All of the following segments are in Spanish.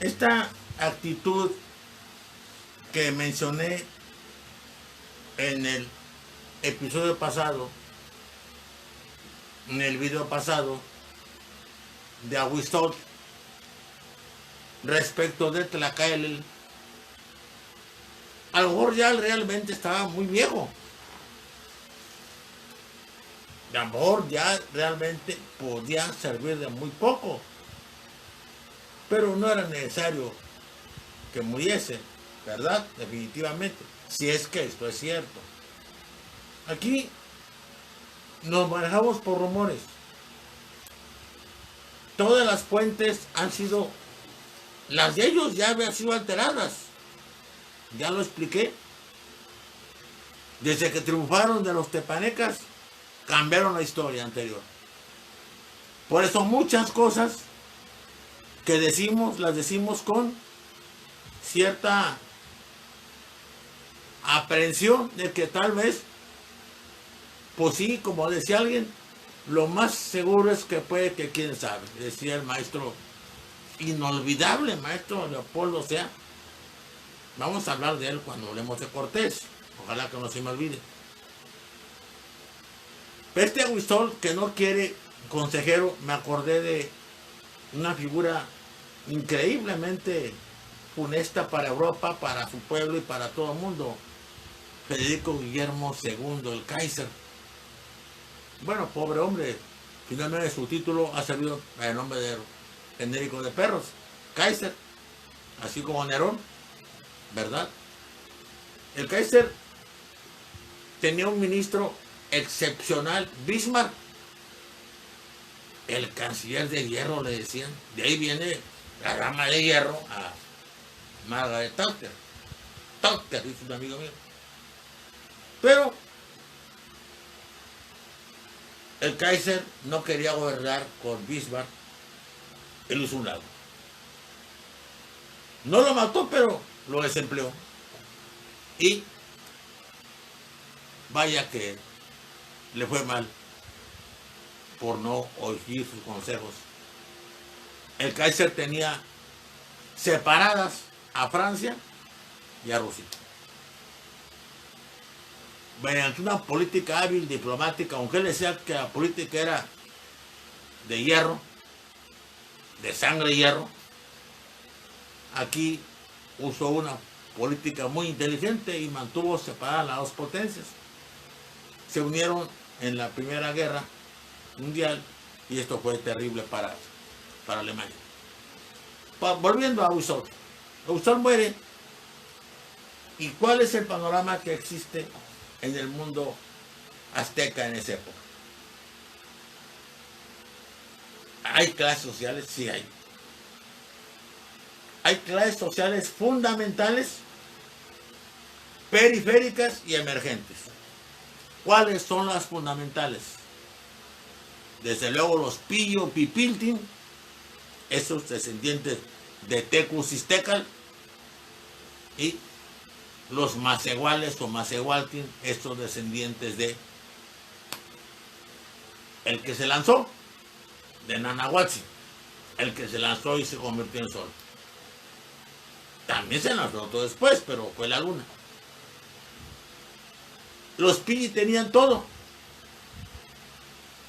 Esta actitud que mencioné en el episodio pasado, en el video pasado, de Aguistol respecto de Tlacaelel, a lo mejor ya realmente estaba muy viejo. A lo mejor ya realmente podía servir de muy poco. Pero no era necesario que muriese, ¿verdad? Definitivamente. Si es que esto es cierto. Aquí nos manejamos por rumores. Todas las fuentes han sido, las de ellos ya habían sido alteradas. Ya lo expliqué. Desde que triunfaron de los tepanecas, cambiaron la historia anterior. Por eso muchas cosas que decimos, las decimos con cierta aprehensión de que tal vez, pues sí, como decía alguien, lo más seguro es que puede que quién sabe, decía el maestro, inolvidable maestro Leopoldo Sea. Vamos a hablar de él cuando hablemos de Cortés, ojalá que no se me olvide. Este Aguistol que no quiere consejero, me acordé de una figura increíblemente funesta para Europa, para su pueblo y para todo el mundo. Federico Guillermo II, el Kaiser. Bueno, pobre hombre, finalmente su título ha servido el nombre de genérico de perros, Kaiser, así como Nerón, ¿verdad? El Kaiser tenía un ministro excepcional, Bismarck, el canciller de hierro le decían, de ahí viene la dama de hierro a Margaret Thatcher. Thatcher, dice un amigo mío. Pero el Kaiser no quería gobernar con Bismarck, él hizo un lado. No lo mató, pero lo desempleó. Y vaya que le fue mal por no oír sus consejos. El Kaiser tenía separadas a Francia y a Rusia. Mediante una política hábil diplomática, aunque él decía que la política era de hierro, de sangre y hierro, aquí usó una política muy inteligente y mantuvo separadas las dos potencias. Se unieron en la Primera Guerra Mundial y esto fue terrible para Alemania. Volviendo a Aguistol. Aguistol muere. ¿Y cuál es el panorama que existe en el mundo azteca en esa época? ¿Hay clases sociales? Sí hay. Hay clases sociales fundamentales, periféricas y emergentes. ¿Cuáles son las fundamentales? Desde luego los Pillo Pipiltin, esos descendientes de Tecucistecal, y los Macehuales o Macehualtin, estos descendientes de el que se lanzó, de Nanahuatzi, el que se lanzó y se convirtió en sol. También se lanzó todo después, pero fue la luna. Los Pilli tenían todo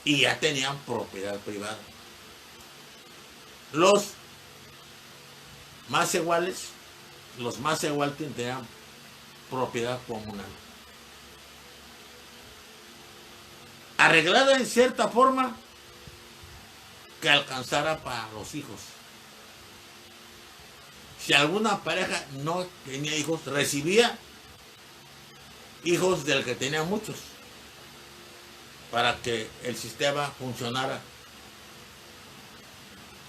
y ya tenían propiedad privada. Los Macehuales, los Macehualtin tenían propiedad comunal. Arreglada en cierta forma que alcanzara para los hijos. Si alguna pareja no tenía hijos, recibía hijos del que tenía muchos, para que el sistema funcionara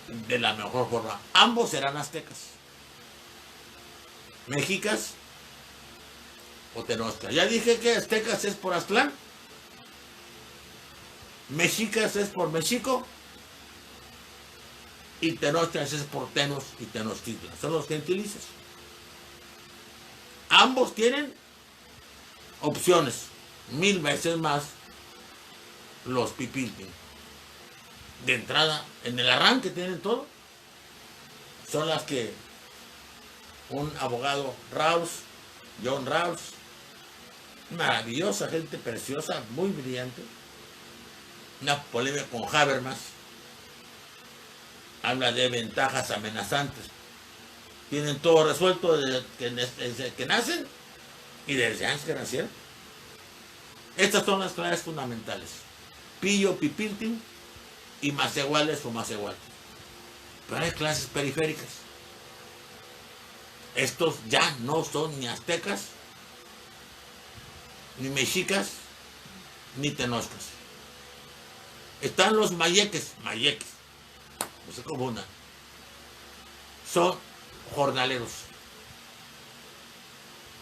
de la mejor forma. Ambos eran aztecas, mexicas o tenochtitlan. Ya dije que aztecas es por Aztlán, mexicas es por Mexico y tenochtitlan es por Tenos y Tenochtitlan. Son los gentilicios. Ambos tienen opciones, 1000 veces más los Pipiltin. De entrada, en el arranque tienen todo. Son las que un abogado Rawls, John Rawls, maravillosa gente, preciosa, muy brillante, una polémica con Habermas, habla de ventajas amenazantes, tienen todo resuelto desde que nacen y desde antes que nacieron. Estas son las claves fundamentales: pillo, pipiltin y más iguales o más iguales. Pero hay clases periféricas. Estos ya no son ni aztecas, ni mexicas, ni tenoscas. Están los mayeques, no se confundan. Son jornaleros.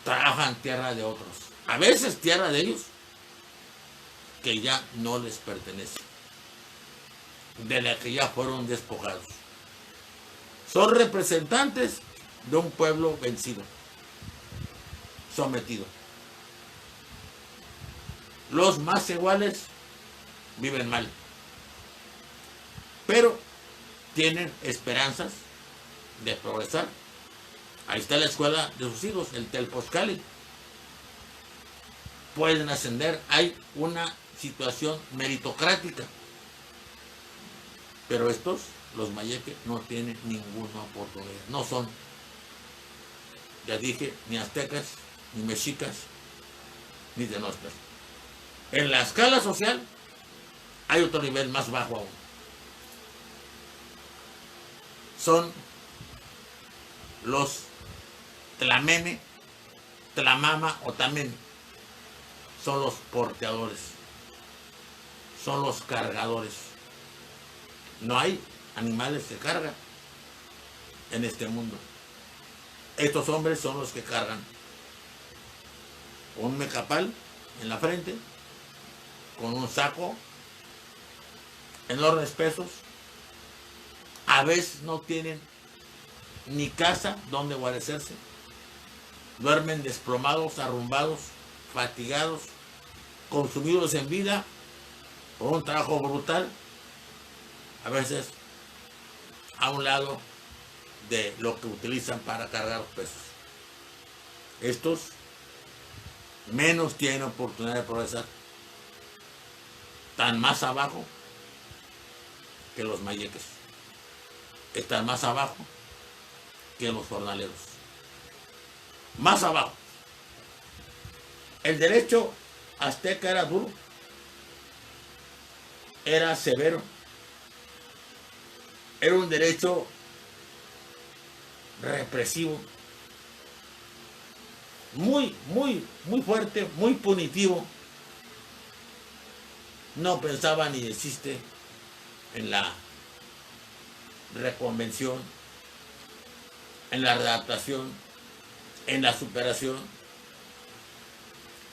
Trabajan tierra de otros. A veces tierra de ellos, que ya no les pertenece, de la que ya fueron despojados. Son representantes de un pueblo vencido, sometido. Los más iguales viven mal, pero tienen esperanzas de progresar. Ahí está la escuela de sus hijos, el Telposcali. Pueden ascender, hay una situación meritocrática. Pero estos, los mayeques, no tienen ninguna oportunidad. No son, ya dije, ni aztecas, ni mexicas, ni tenoscas. En la escala social hay otro nivel más bajo aún. Son los tlamene, tlamama o tamén. Son los porteadores, son los cargadores. No hay animales de carga en este mundo. Estos hombres son los que cargan un mecapal en la frente, con un saco, enormes pesos. A veces no tienen ni casa donde guarecerse. Duermen desplomados, arrumbados, fatigados, consumidos en vida por un trabajo brutal, a veces a un lado de lo que utilizan para cargar los pesos. Estos menos tienen oportunidad de progresar, están más abajo que los mayeques, están más abajo que los jornaleros, más abajo. El derecho azteca era duro, era severo, era un derecho represivo, muy fuerte, muy punitivo. No pensaba ni existe en la reconvención, en la readaptación, en la superación,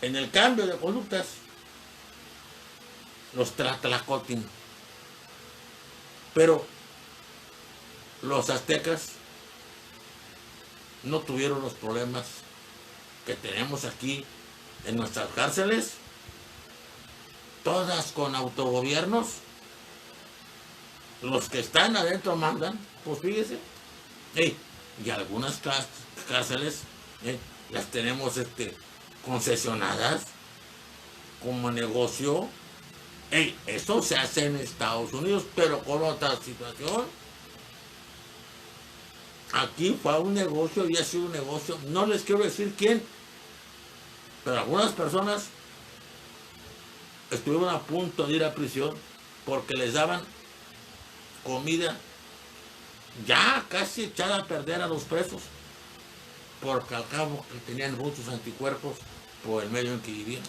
en el cambio de conductas. Los Tlahtlacotin. Pero los aztecas no tuvieron los problemas que tenemos aquí en nuestras cárceles, todas con autogobiernos. Los que están adentro mandan, pues fíjese. Y algunas cárceles las tenemos concesionadas como negocio. Eso se hace en Estados Unidos, pero con otra situación. Aquí fue un negocio y ha sido un negocio. No les quiero decir quién, pero algunas personas estuvieron a punto de ir a prisión porque les daban comida ya casi echada a perder a los presos, porque al cabo que tenían muchos anticuerpos por el medio en que vivían.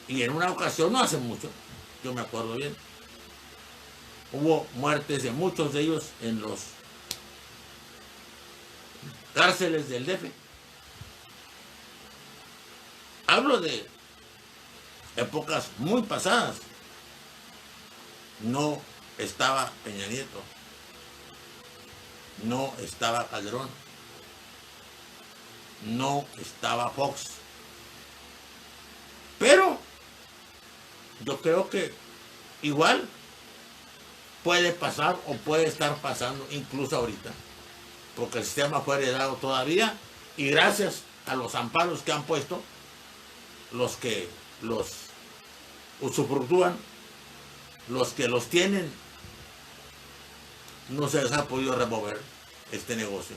Y en una ocasión, no hace mucho, yo me acuerdo bien, hubo muertes de muchos de ellos en los cárceles del DF. Hablo de épocas muy pasadas. No estaba Peña Nieto, no estaba Calderón, no estaba Fox. Pero yo creo que igual puede pasar o puede estar pasando incluso ahorita. porque el sistema fue heredado todavía, y gracias a los amparos que han puesto los que los usufructúan, los que los tienen, no se les ha podido remover este negocio.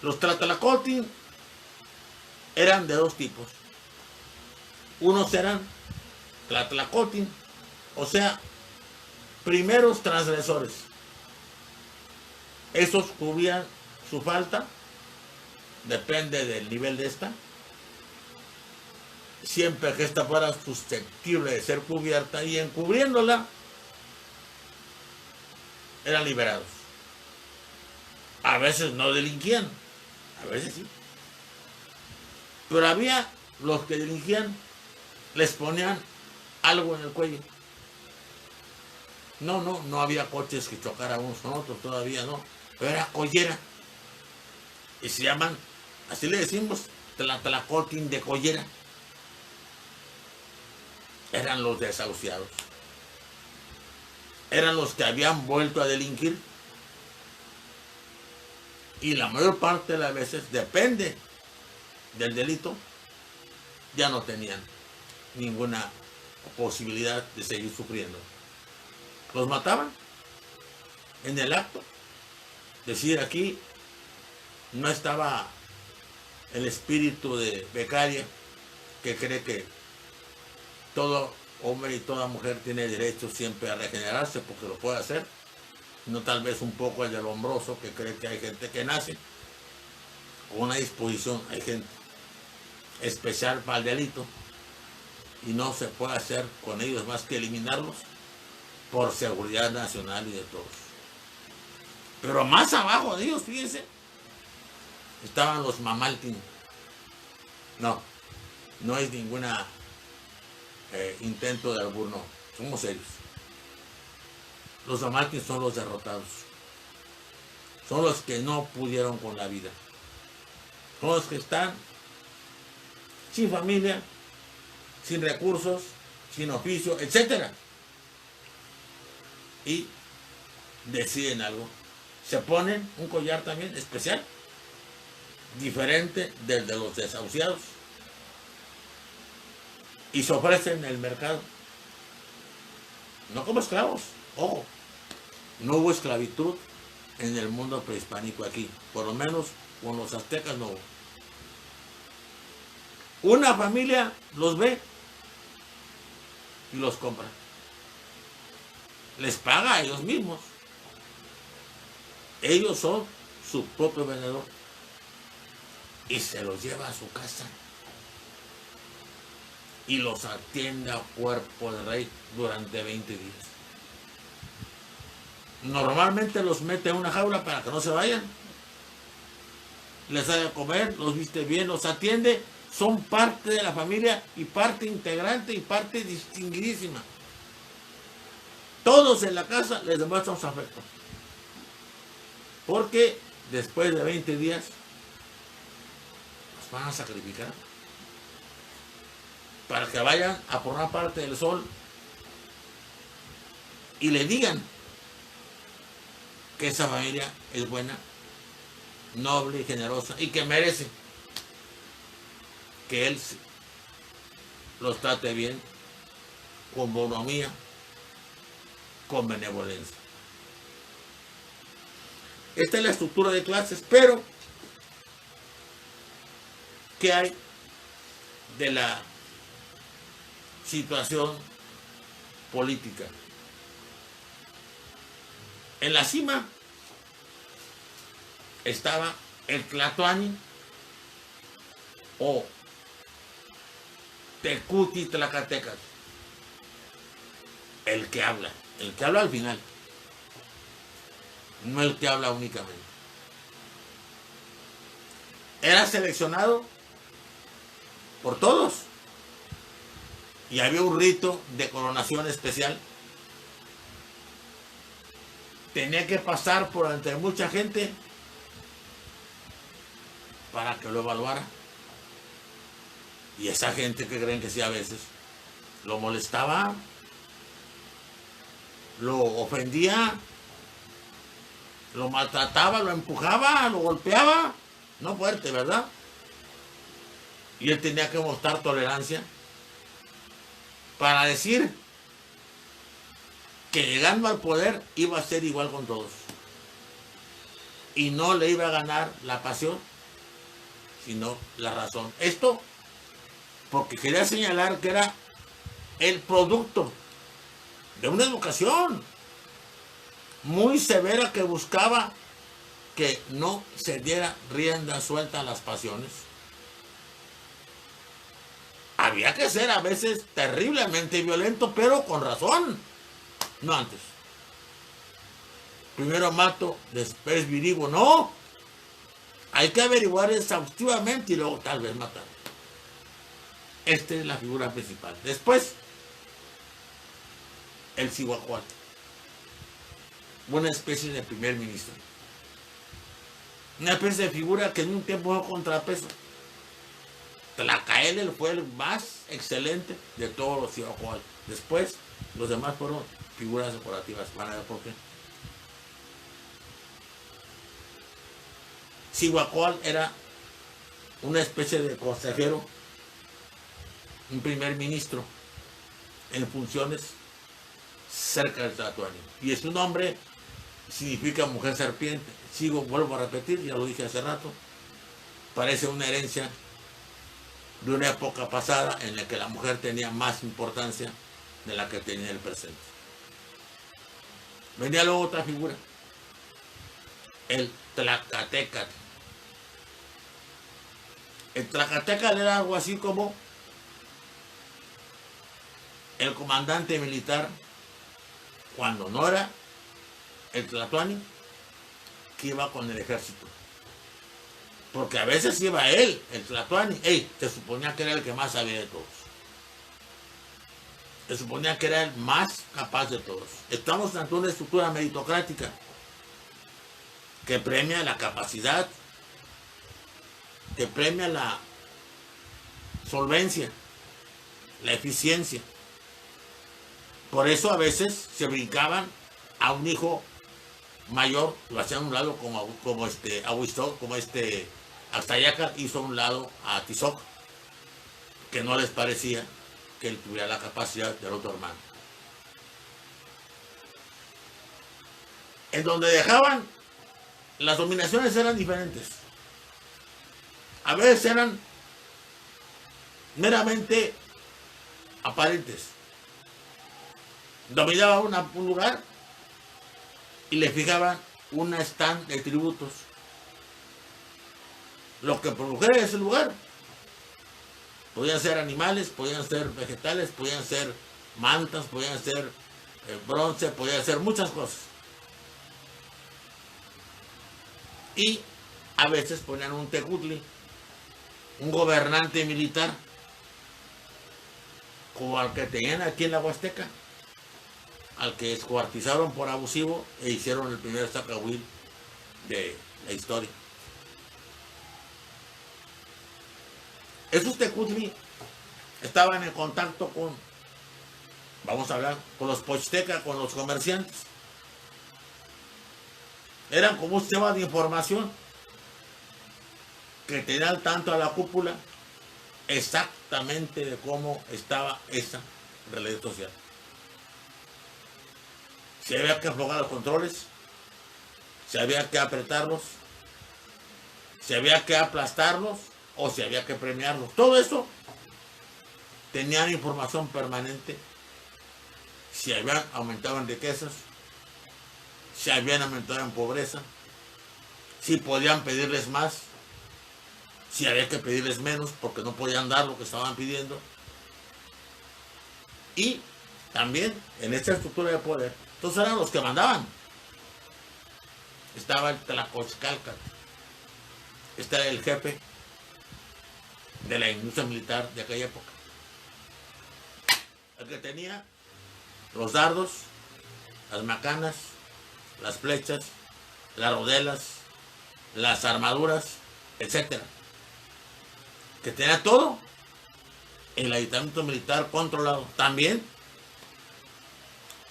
Los Tlatlacotl eran de dos tipos. Unos eran Tlatlacotl, o sea, primeros transgresores. Esos cubrían su falta, depende del nivel de esta. Siempre que esta fuera susceptible de ser cubierta, y encubriéndola eran liberados. A veces no delinquían, a veces sí. Pero había los que delinquían, les ponían algo en el cuello. No había coches que chocaran unos con otros, todavía no. Pero era collera. Y se llaman, así le decimos, Tlatlacotl de collera. Eran los desahuciados. Eran los que habían vuelto a delinquir. Y la mayor parte de las veces, depende del delito, ya no tenían ninguna posibilidad de seguir sufriendo. Los mataban en el acto. Decir, aquí no estaba el espíritu de becaria que cree que todo hombre y toda mujer tiene derecho siempre a regenerarse porque lo puede hacer. No tal vez un poco el del hombroso que cree que hay gente que nace con una disposición, hay gente especial para el delito y no se puede hacer con ellos más que eliminarlos por seguridad nacional y de todos. Pero más abajo de ellos, fíjense, estaban los mamaltin. No es ninguna intento de albur, no, somos serios. Los mamaltin son los derrotados, son los que no pudieron con la vida, son los que están sin familia, sin recursos, sin oficio, etc. Y deciden algo. Se ponen un collar también especial, diferente del de los desahuciados, y se ofrecen en el mercado. No como esclavos, ojo. No hubo esclavitud en el mundo prehispánico aquí, por lo menos con los aztecas no hubo. Una familia los ve y los compra. Les paga a ellos mismos. Ellos son su propio vendedor. Y se los lleva a su casa. Y los atiende a cuerpo de rey durante 20 días. Normalmente los mete en una jaula para que no se vayan. Les da de comer, los viste bien, los atiende. Son parte de la familia y parte integrante y parte distinguidísima. Todos en la casa les demuestran su afecto. Porque después de 20 días los van a sacrificar para que vayan a formar parte del sol y le digan que esa familia es buena, noble y generosa y que merece que él los trate bien, con bonomía, con benevolencia. Esta es la estructura de clases, pero ¿qué hay de la situación política? En la cima estaba el Tlatoani o Tecuti Tlacatecas, el que habla al final, no el que habla únicamente. Era seleccionado por todos y había un rito de coronación especial. Tenía que pasar por entre mucha gente para que lo evaluara. Y esa gente que creen que sí a veces lo molestaba, lo ofendía, lo maltrataba, lo empujaba, lo golpeaba, no fuerte, ¿verdad? Y él tenía que mostrar tolerancia para decir que llegando al poder iba a ser igual con todos. Y no le iba a ganar la pasión, sino la razón. Esto porque quería señalar que era el producto de una educación muy severa que buscaba que no se diera rienda suelta a las pasiones. Había que ser a veces terriblemente violento, pero con razón, no antes. Primero mato, después virigo. No, hay que averiguar exhaustivamente y luego tal vez matar. Esta es la figura principal. Después, el Cihuacuatl, una especie de primer ministro, una especie de figura que en un tiempo fue contrapeso. Tlacaelel fue el más excelente de todos los Cihuacuatl. Después, los demás fueron figuras decorativas. Van a ver por qué. Cihuacuatl era una especie de consejero, un primer ministro en funciones cerca del Tlatoani. Y su nombre significa mujer serpiente. Vuelvo a repetir, ya lo dije hace rato, parece una herencia de una época pasada en la que la mujer tenía más importancia de la que tenía en el presente. Venía luego otra figura, el Tlacatecatl. El Tlacatecatl era algo así como el comandante militar cuando no era el Tlatoani, que iba con el ejército. Porque a veces iba él, el Tlatoani, se suponía que era el que más sabía de todos. Se suponía que era el más capaz de todos. Estamos ante una estructura meritocrática que premia la capacidad, que premia la solvencia, la eficiencia. Por eso a veces se brincaban a un hijo mayor, lo hacían a un lado como Axtayacatl hizo a un lado a Tizoc, que no les parecía que él tuviera la capacidad del otro hermano. En donde dejaban, las dominaciones eran diferentes. A veces eran meramente aparentes. Dominaba un lugar y le fijaban una stand de tributos. Lo que produjera ese lugar. Podían ser animales, podían ser vegetales, podían ser mantas, podían ser bronce, podían ser muchas cosas. Y a veces ponían un tecutli, un gobernante militar, como al que tenían aquí en la Huasteca, al que descuartizaron por abusivo e hicieron el primer zacahuil de la historia. Esos tecutli estaban en contacto con, vamos a hablar, con los pochtecas, con los comerciantes. Eran como un sistema de información que tenía al tanto a la cúpula exactamente de cómo estaba esa realidad social. Si había que aflojar los controles, si había que apretarlos, si había que aplastarlos o si había que premiarlos. Todo eso tenían información permanente. Si habían aumentado en riquezas, si habían aumentado en pobreza, si podían pedirles más, si había que pedirles menos porque no podían dar lo que estaban pidiendo. Y también en esta estructura de poder, entonces eran los que mandaban. Estaba el Tlacochcalcat, este era el jefe de la industria militar de aquella época, el que tenía los dardos, las macanas, las flechas, las rodelas, las armaduras, etcétera, que tenía todo el aditamiento militar controlado, también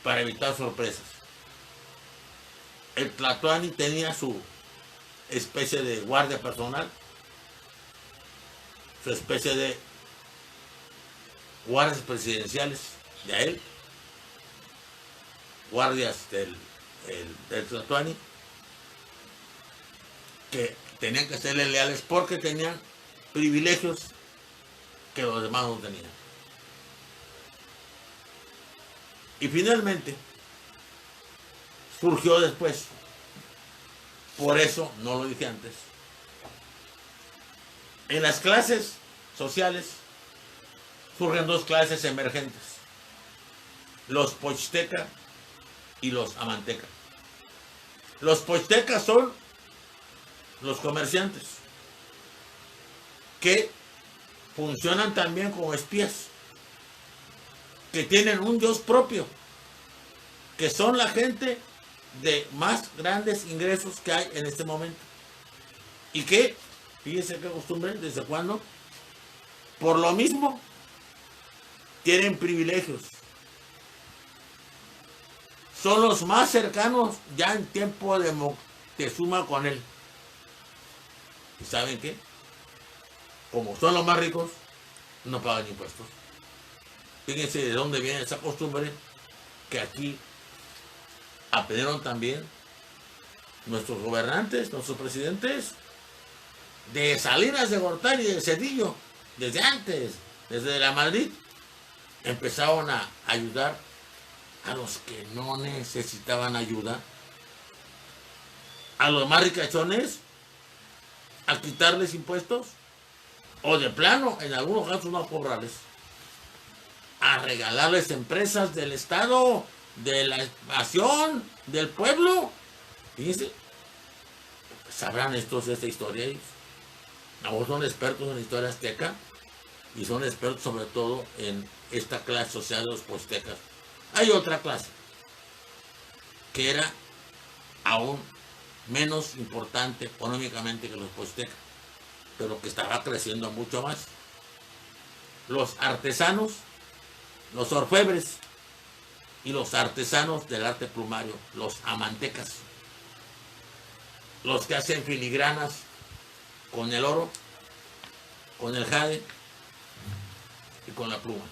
para evitar sorpresas. el Tlatoani tenía su especie de guardia personal, su especie de guardias presidenciales de él, guardias del Tlatoani, que tenían que serle leales porque tenían privilegios que los demás no tenían. Y finalmente surgió después, por eso no lo dije antes, en las clases sociales surgen dos clases emergentes: los pochtecas y los amantecas. Los pochtecas son los comerciantes que funcionan también como espías, que tienen un dios propio, que son la gente de más grandes ingresos que hay en este momento, y que, fíjense qué costumbre, desde cuándo, por lo mismo tienen privilegios, son los más cercanos ya en tiempo de Moctezuma con él. ¿Y saben qué? Como son los más ricos, no pagan impuestos. Fíjense de dónde viene esa costumbre, que aquí aprendieron también nuestros gobernantes, nuestros presidentes, de Salinas de Gortari y de Cedillo, desde antes, desde la Madrid, empezaron a ayudar a los que no necesitaban ayuda, a los más ricachones, a quitarles impuestos, o de plano, en algunos casos no a cobrarles, a regalarles empresas del Estado, de la nación, del pueblo. Fíjense, sabrán estos de esta historia. Ahora son expertos en la historia azteca y son expertos sobre todo en esta clase social de los pochtecas. Hay otra clase que era aún menos importante económicamente que los pochtecas, pero que estaba creciendo mucho más: los artesanos, los orfebres y los artesanos del arte plumario, los amantecas, los que hacen filigranas con el oro, con el jade y con la pluma,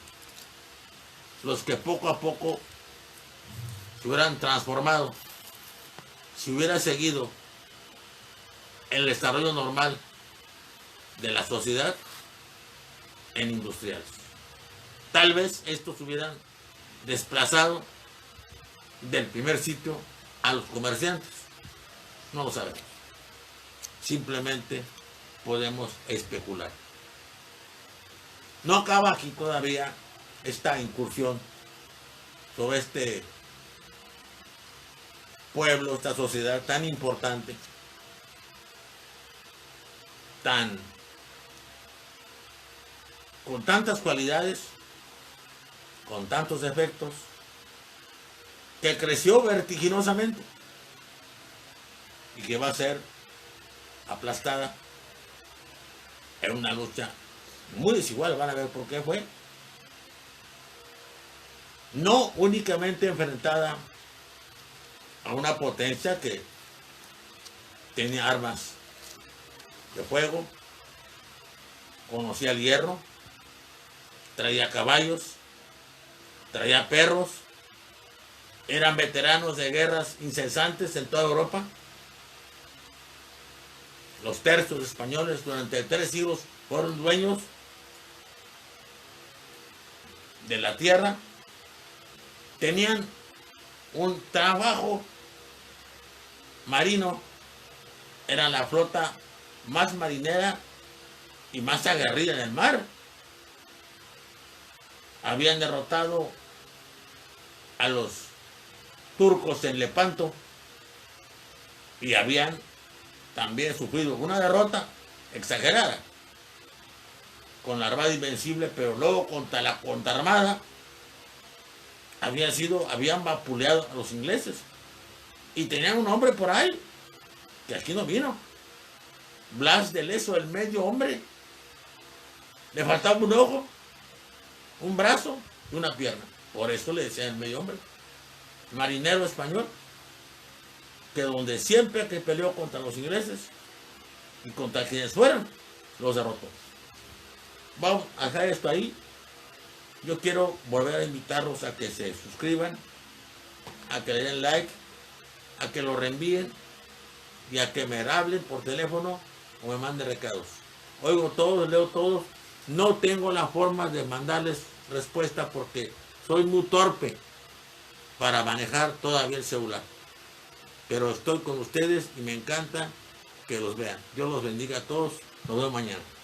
los que poco a poco se hubieran transformado, si hubiera seguido el desarrollo normal de la sociedad, en industriales. Tal vez estos hubieran desplazado del primer sitio a los comerciantes. No lo sabemos. Simplemente podemos especular. No acaba aquí todavía esta incursión sobre este pueblo, esta sociedad tan importante, con tantas cualidades, con tantos defectos, que creció vertiginosamente y que va a ser aplastada en una lucha muy desigual. Van a ver por qué fue. No únicamente enfrentada a una potencia que tenía armas de fuego, conocía el hierro, traía caballos, traía perros, eran veteranos de guerras incesantes en toda Europa. Los tercios españoles durante 3 siglos fueron dueños de la tierra, tenían un trabajo marino, eran la flota más marinera y más aguerrida en el mar. Habían derrotado a los turcos en Lepanto y habían también sufrido una derrota exagerada con la Armada Invencible, pero luego contra la contraarmada habían vapuleado a los ingleses y tenían un hombre por ahí que aquí no vino, Blas de Lezo, el medio hombre. Le faltaba un ojo, un brazo y una pierna. Por eso le decían el medio hombre. Marinero español. que donde siempre que peleó contra los ingleses y contra quienes fueran, los derrotó. Vamos a dejar esto ahí. Yo quiero volver a invitarlos a que se suscriban, a que le den like, a que lo reenvíen y a que me hablen por teléfono o me manden recados. Oigo todos, leo todos. No tengo la forma de mandarles respuesta porque soy muy torpe para manejar todavía el celular. Pero estoy con ustedes y me encanta que los vean. Dios los bendiga a todos. Nos vemos mañana.